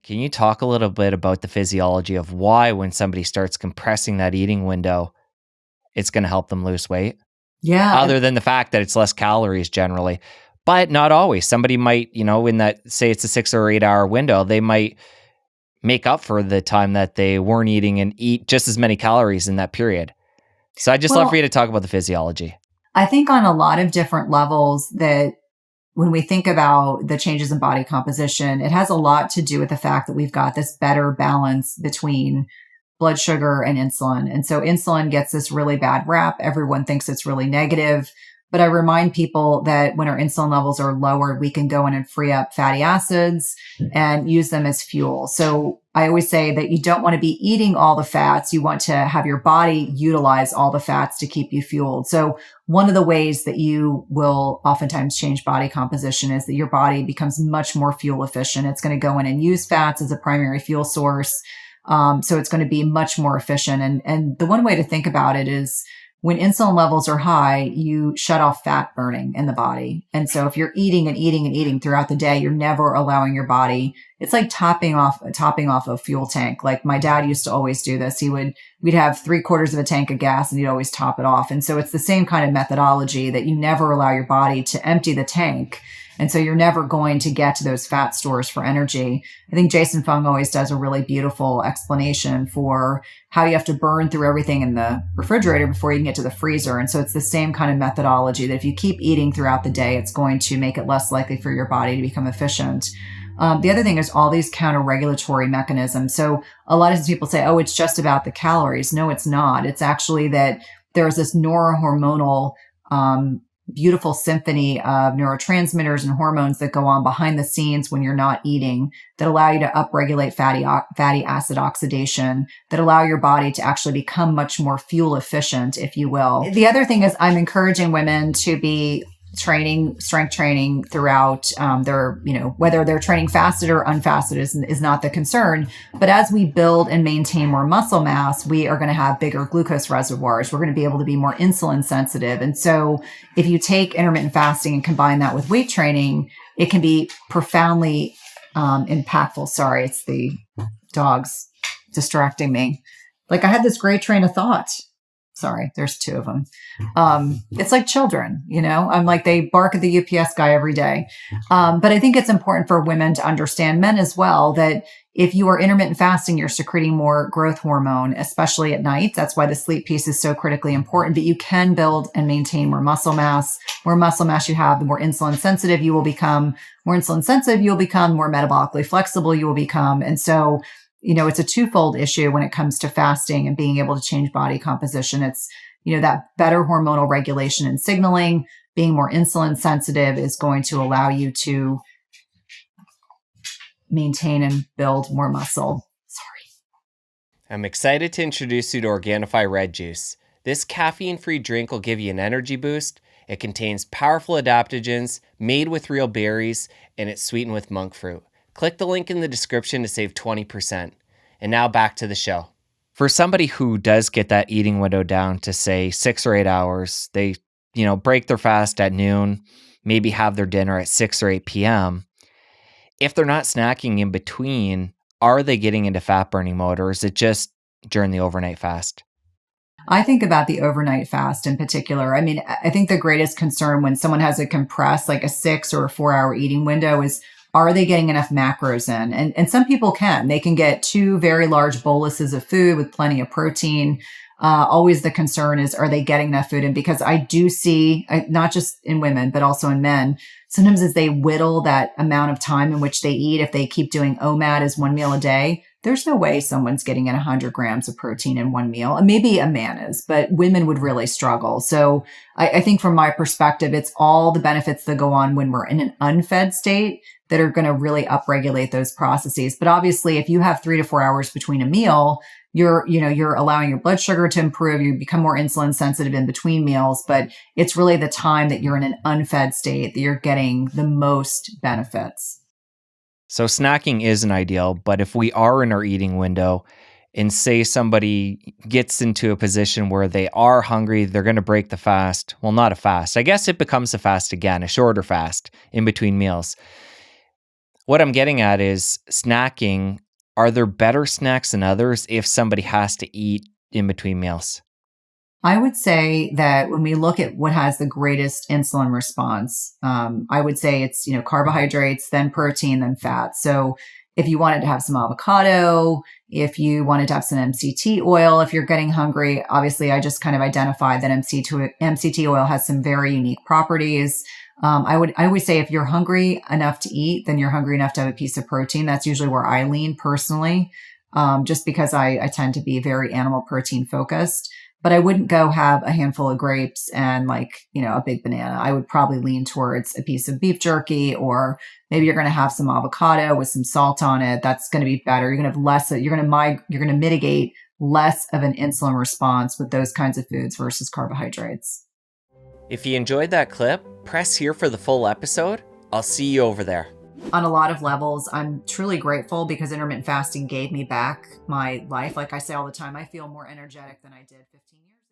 Can you talk a little bit about the physiology of why when somebody starts compressing that eating window, it's going to help them lose weight? Yeah. Other than the fact that it's less calories generally, but not always. Somebody might, in that, say it's a 6 or 8 hour window, they might make up for the time that they weren't eating and eat just as many calories in that period. So I'd just love for you to talk about the physiology. I think on a lot of different levels that when we think about the changes in body composition, it has a lot to do with the fact that we've got this better balance between blood sugar and insulin. And so insulin gets this really bad rap. Everyone thinks it's really negative. But I remind people that when our insulin levels are lower, we can go in and free up fatty acids and use them as fuel. So I always say that you don't want to be eating all the fats. You want to have your body utilize all the fats to keep you fueled. So one of the ways that you will oftentimes change body composition is that your body becomes much more fuel efficient. It's going to go in and use fats as a primary fuel source. So it's going to be much more efficient. And the one way to think about it is when insulin levels are high, you shut off fat burning in the body. And so if you're eating and eating and eating throughout the day, you're never allowing your body. It's like topping off a fuel tank. Like my dad used to always do this. We'd have 3/4 of a tank of gas and he'd always top it off. And so it's the same kind of methodology that you never allow your body to empty the tank. And so you're never going to get to those fat stores for energy. I think Jason Fung always does a really beautiful explanation for how you have to burn through everything in the refrigerator before you can get to the freezer. And so it's the same kind of methodology that if you keep eating throughout the day, it's going to make it less likely for your body to become efficient. The other thing is all these counter-regulatory mechanisms. So a lot of people say, oh, it's just about the calories. No, it's not. It's actually that there's this neurohormonal beautiful symphony of neurotransmitters and hormones that go on behind the scenes when you're not eating that allow you to upregulate fatty acid oxidation, that allow your body to actually become much more fuel efficient, if you will. The other thing is I'm encouraging women to be strength training throughout their, whether they're training fasted or unfasted is not the concern. But as we build and maintain more muscle mass, we are going to have bigger glucose reservoirs. We're going to be able to be more insulin sensitive. And so if you take intermittent fasting and combine that with weight training, it can be profoundly impactful. Sorry, it's the dogs distracting me. Like I had this great train of thought. Sorry, there's 2 of them. It's like children, I'm like, they bark at the UPS guy every day. But I think it's important for women to understand, men as well, that if you are intermittent fasting, you're secreting more growth hormone, especially at night. That's why the sleep piece is so critically important. But you can build and maintain more muscle mass. More muscle mass you have, the more insulin sensitive you will become. More insulin sensitive, you'll become. More metabolically flexible you will become. And so it's a twofold issue when it comes to fasting and being able to change body composition. It's, that better hormonal regulation and signaling, being more insulin sensitive is going to allow you to maintain and build more muscle. Sorry. I'm excited to introduce you to Organifi Red Juice. This caffeine-free drink will give you an energy boost. It contains powerful adaptogens made with real berries, and it's sweetened with monk fruit. Click the link in the description to save 20%. And now back to the show. For somebody who does get that eating window down to say 6 or 8 hours, they, break their fast at noon, maybe have their dinner at 6 or 8 p.m. If they're not snacking in between, are they getting into fat burning mode, or is it just during the overnight fast? I think about the overnight fast in particular. I mean, I think the greatest concern when someone has a compressed, like a 6 or a 4 hour eating window is, are they getting enough macros in? And some people can. They can get 2 very large boluses of food with plenty of protein. Always the concern is, are they getting enough food in? Because I do see, not just in women, but also in men, sometimes as they whittle that amount of time in which they eat, if they keep doing OMAD as 1 meal a day, there's no way someone's getting in 100 grams of protein in 1 meal. Maybe a man is, but women would really struggle. So I think from my perspective, it's all the benefits that go on when we're in an unfed state that are going to really upregulate those processes. But obviously, if you have 3 to 4 hours between a meal, you're allowing your blood sugar to improve. You become more insulin sensitive in between meals, but it's really the time that you're in an unfed state that you're getting the most benefits. So snacking isn't ideal, but if we are in our eating window and say somebody gets into a position where they are hungry, they're going to break the fast. Well, not a fast. I guess it becomes a fast again, a shorter fast in between meals. What I'm getting at is snacking. Are there better snacks than others if somebody has to eat in between meals? I would say that when we look at what has the greatest insulin response, I would say it's, carbohydrates, then protein, then fat. So if you wanted to have some avocado, if you wanted to have some MCT oil, if you're getting hungry, obviously I just kind of identified that MCT oil has some very unique properties. I always say if you're hungry enough to eat, then you're hungry enough to have a piece of protein. That's usually where I lean personally, just because I tend to be very animal protein focused. But I wouldn't go have a handful of grapes and a big banana. I would probably lean towards a piece of beef jerky, or maybe you're going to have some avocado with some salt on it. That's going to be better. You're going to have less, you're going to mitigate less of an insulin response with those kinds of foods versus carbohydrates. If you enjoyed that clip, press here for the full episode. I'll see you over there. On a lot of levels, I'm truly grateful because intermittent fasting gave me back my life. Like I say all the time, I feel more energetic than I did 15 years ago.